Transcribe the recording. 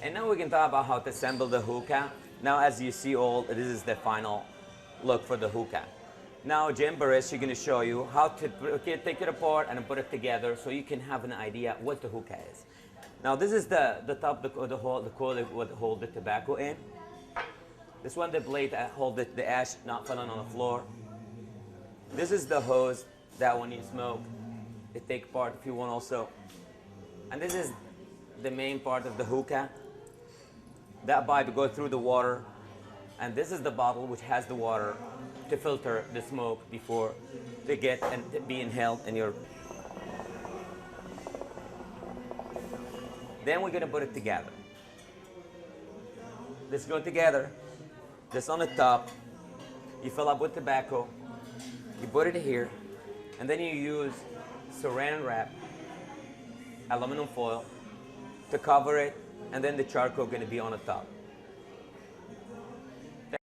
And now we can talk about how to assemble the hookah. Now as you see all, this is the final look for the hookah. Now Jim Barris, you're going to show you how to take it apart and put it together so you can have an idea what the hookah is. Now this is the top, the coil that would hold the tobacco in. This one, the blade that hold the ash not falling on the floor. This is the hose that when you smoke, it take part if you want also. And this is the main part of the hookah. That pipe goes through the water, and this is the bottle which has the water to filter the smoke before they get and be inhaled in your. Then we're gonna put it together. This go together. This on the top. You fill up with tobacco. You put it here, and then you use saran wrap, aluminum foil, to cover it, and then the charcoal gonna be on the top.